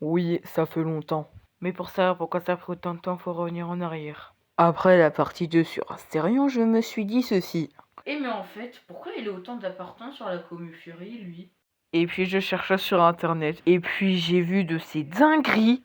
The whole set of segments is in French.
Oui, ça fait longtemps. Mais pour ça, pourquoi ça fait autant de temps, faut revenir en arrière. Après la partie 2 sur Astérion, je me suis dit ceci. Mais en fait, pourquoi il a autant d'appartenance sur la commu Fury, lui? Et puis je cherchais sur internet, et puis j'ai vu de ces dingueries.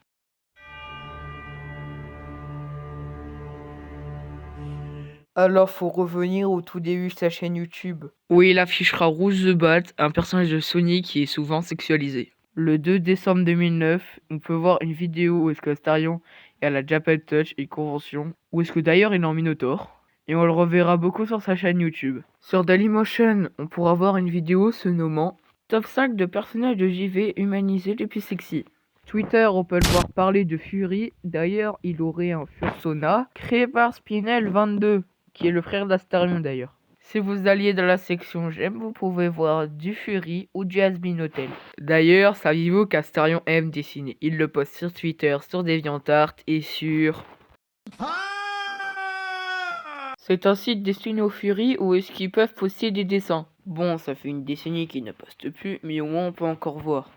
Alors faut revenir au tout début de sa chaîne YouTube, où il affichera Rouge the Bat, un personnage de Sonic qui est souvent sexualisé. Le 2 décembre 2009, on peut voir une vidéo où est-ce que Astarion est à la Japan Touch, une convention, où est-ce que d'ailleurs il est en Minotaur. Et on le reverra beaucoup sur sa chaîne YouTube. Sur Dailymotion, on pourra voir une vidéo se nommant Top 5 de personnages de JV humanisés les plus sexy. Twitter, on peut le voir parler de Fury. D'ailleurs, il aurait un Fursona créé par Spinel22, qui est le frère d'Astarion d'ailleurs. Si vous alliez dans la section j'aime, vous pouvez voir du Fury ou du Has-Been Hotel. D'ailleurs, saviez-vous qu'Astarion aime dessiner? Il le poste sur Twitter, sur DeviantArt et sur... C'est un site destiné aux Fury où est-ce qu'ils peuvent poster des dessins. Bon, ça fait une décennie qu'ils ne postent plus, mais au moins on peut encore voir.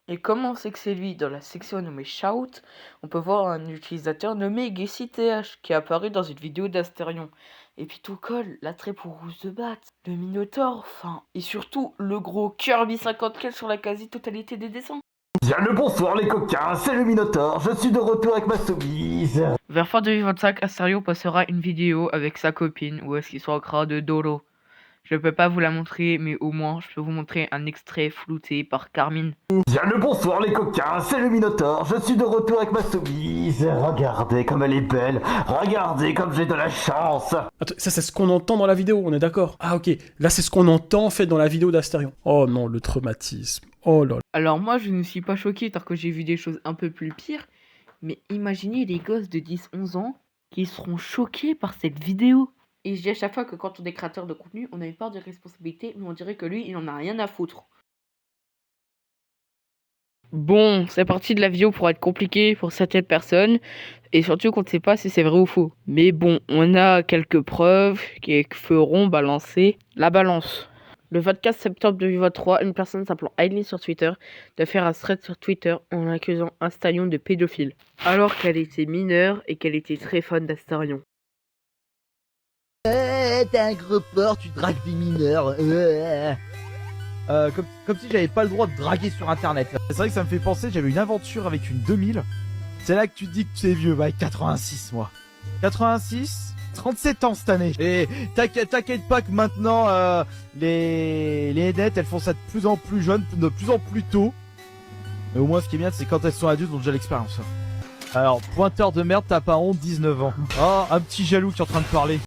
Et comme on sait que c'est lui dans la section nommée Shout, on peut voir un utilisateur nommé GuessyTH qui est apparu dans une vidéo d'Astérion. Et puis tout colle, l'attrait pour Rouge the Bat, le Minotaur, enfin, et surtout le gros Kirby 50 sur la quasi-totalité des dessins. Bien le bonsoir les coquins, c'est le Minotaur, je suis de retour avec ma soumise. Vers fin 2025, Astérion postera une vidéo avec sa copine où est-ce qu'il s'en de Dolo. Je peux pas vous la montrer, mais au moins je peux vous montrer un extrait flouté par Carmine. Bien le bonsoir les coquins, c'est le Minotaur, je suis de retour avec ma soumise. Regardez comme elle est belle, regardez comme j'ai de la chance. Attends, ça c'est ce qu'on entend dans la vidéo, on est d'accord? Ah ok, là c'est ce qu'on entend en fait dans la vidéo d'Astérion. Oh non, le traumatisme. Oh là là. Alors moi je ne suis pas choqué car que j'ai vu des choses un peu plus pires, mais imaginez les gosses de 10-11 ans qui seront choqués par cette vidéo. Et je dis à chaque fois que quand on est créateur de contenu, on a une part de responsabilité, mais on dirait que lui, il en a rien à foutre. Bon, c'est parti de la vidéo pour être compliqué pour certaines personnes, et surtout qu'on ne sait pas si c'est vrai ou faux. Mais bon, on a quelques preuves qui feront balancer la balance. Le 24 septembre 2023, une personne s'appelant Aileen sur Twitter de faire un thread sur Twitter en accusant Astarion de pédophile, alors qu'elle était mineure et qu'elle était très fan d'Astarion. T'es un gros porc, tu dragues des mineurs. Comme si j'avais pas le droit de draguer sur internet. C'est vrai que ça me fait penser, j'avais une aventure avec une 2000. C'est là que tu te dis que tu es vieux. Bah 86 moi. 86, 37 ans cette année. Et t'inquiète pas que maintenant les aidettes elles font ça de plus en plus jeunes, de plus en plus tôt. Mais au moins ce qui est bien c'est quand elles sont adultes, ont déjà l'expérience. Alors, pointeur de merde, t'as pas honte, 19 ans. Oh, un petit jaloux qui est en train de parler.